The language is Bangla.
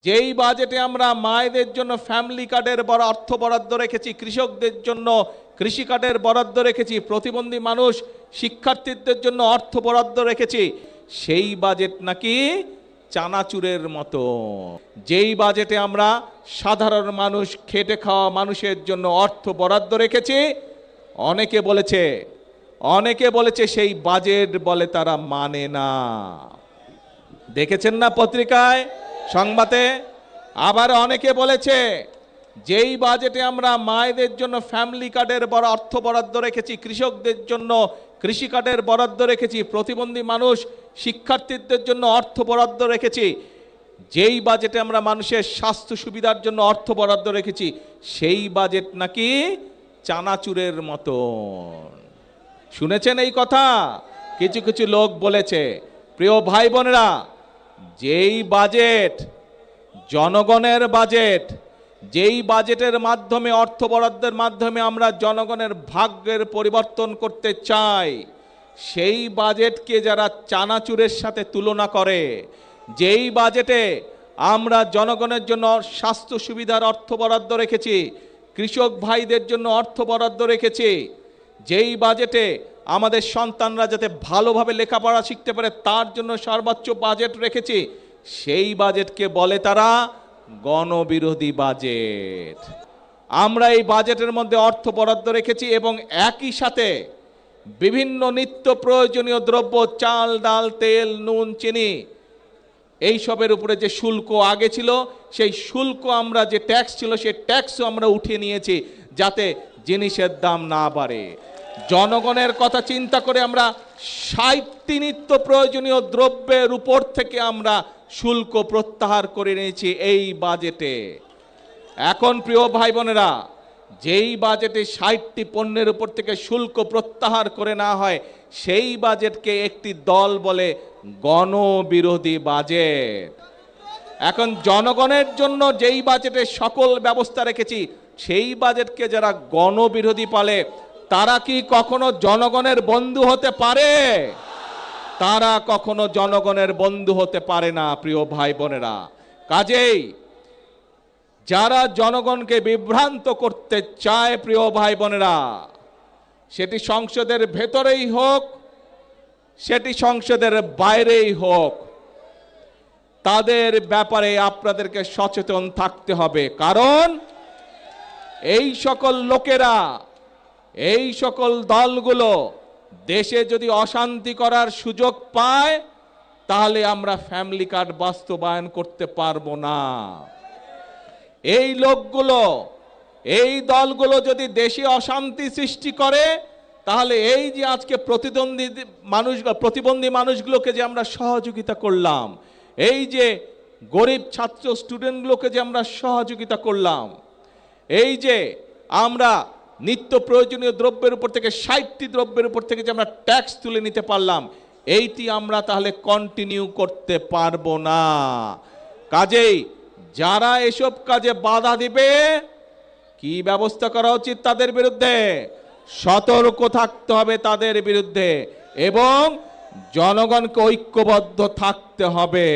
যেই বাজেটে আমরা মায়েদের জন্য ফ্যামিলি কার্ডের বড় অর্থ বরাদ্দ রেখেছি, কৃষকদের জন্য কৃষি কার্ডের বরাদ্দ রেখেছি, প্রতিবন্ধী মানুষ শিক্ষার্থীদের জন্য অর্থ বরাদ্দ রেখেছি, সেই বাজেট নাকি চানাচুরের মতো। যেই বাজেটে আমরা সাধারণ মানুষ, খেটে খাওয়া মানুষের জন্য অর্থ বরাদ্দ রেখেছি, অনেকে বলেছে সেই বাজেট বলে তারা মানে না। দেখেছেন না পত্রিকায়, সংবাদে? আবার অনেকে বলেছে যেই বাজেটে আমরা মায়েদের জন্য ফ্যামিলি কার্ডের বড় অর্থ বরাদ্দ রেখেছি, কৃষকদের জন্য কৃষি কার্ডের বরাদ্দ রেখেছি, প্রতিবন্ধী মানুষ শিক্ষার্থীদের জন্য অর্থ বরাদ্দ রেখেছি, যেই বাজেটে আমরা মানুষের স্বাস্থ্য সুবিধার জন্য অর্থ বরাদ্দ রেখেছি, সেই বাজেট নাকি চানাচুরের মতো। শুনেছেন এই কথা? কিছু কিছু লোক বলেছে। প্রিয় ভাই বোনেরা, যেই বাজেট জনগণের বাজেট, যেই বাজেটের মাধ্যমে, অর্থ বরাদ্দের মাধ্যমে আমরা জনগণের ভাগ্যের পরিবর্তন করতে চাই, সেই বাজেটকে যারা চানাচুরের সাথে তুলনা করে, যেই বাজেটে আমরা জনগণের জন্য স্বাস্থ্য সুবিধার অর্থ বরাদ্দ রেখেছি, কৃষক ভাইদের জন্য অর্থ বরাদ্দ রেখেছি, যেই বাজেটে আমাদের সন্তানরা যাতে ভালোভাবে লেখাপড়া শিখতে পারে তার জন্য সর্বোচ্চ বাজেট রেখেছি, সেই বাজেটকে বলে তারা গণবিরোধী বাজেট। আমরা এই বাজেটের মধ্যে অর্থ বরাদ্দ রেখেছি এবং একই সাথে বিভিন্ন নিত্য প্রয়োজনীয় দ্রব্য, চাল, ডাল, তেল, নুন, চিনি, এইসবের উপরে যে শুল্ক আগে ছিল, সেই শুল্ক আমরা, যে ট্যাক্স ছিল, সেই ট্যাক্সও আমরা উঠিয়ে নিয়েছি যাতে জিনিসের দাম না বাড়ে। জনগণের কথা চিন্তা করে আমরা 60টি নিত্য প্রয়োজনীয় দ্রব্যের উপর থেকে আমরা শুল্ক প্রত্যাহার করে নিয়েছি এই বাজেটে। এখন প্রিয় ভাই বোনেরা, যেই বাজেটে 60টি পণ্যের উপর থেকে শুল্ক প্রত্যাহার করে না হয়, সেই বাজেটকে একটি দল বলে গণবিরোধী বাজেট। এখন জনগণের জন্য যেই বাজেটে সকল ব্যবস্থা রেখেছি, সেই বাজেটকে যারা গণবিরোধী বলে, তারা কি কখনো জনগণের বন্ধু হতে পারে? তারা কখনো জনগণের বন্ধু হতে পারে না প্রিয় ভাই বোনেরা। কাজেই যারা জনগণকে বিভ্রান্ত করতে চায় প্রিয় ভাই বোনেরা, সেটি সংসদের ভেতরেই হোক, সেটি সংসদের বাইরেই হোক, তাদের ব্যাপারে আপনাদেরকে সচেতন থাকতে হবে। কারণ এই সকল লোকেরা, এই সকল দলগুলো দেশে যদি অশান্তি করার সুযোগ পায়, তাহলে আমরা ফ্যামিলি কার্ড বাস্তবায়ন করতে পারবো না। এই লোকগুলো, এই দলগুলো যদি দেশে অশান্তি সৃষ্টি করে, তাহলে এই যে আজকে প্রতিবন্ধী মানুষগুলোকে যে আমরা সহযোগিতা করলাম, এই যে গরিব ছাত্র স্টুডেন্টগুলোকে যে আমরা সহযোগিতা করলাম, এই যে আমরা নিত্য প্রয়োজনীয় দ্রব্যের উপর থেকে 60টি দ্রব্যের উপর থেকে যে আমরা ট্যাক্স তুলে নিতে পারলাম, এইটি আমরা তাহলে কন্টিনিউ করতে পারবো না। কাজেই যারা এসব কাজে বাধা দিবে, কি ব্যবস্থা করা উচিত তাদের বিরুদ্ধে? সতর্ক থাকতে হবে তাদের বিরুদ্ধে এবং জনগণকে ঐক্যবদ্ধ থাকতে হবে।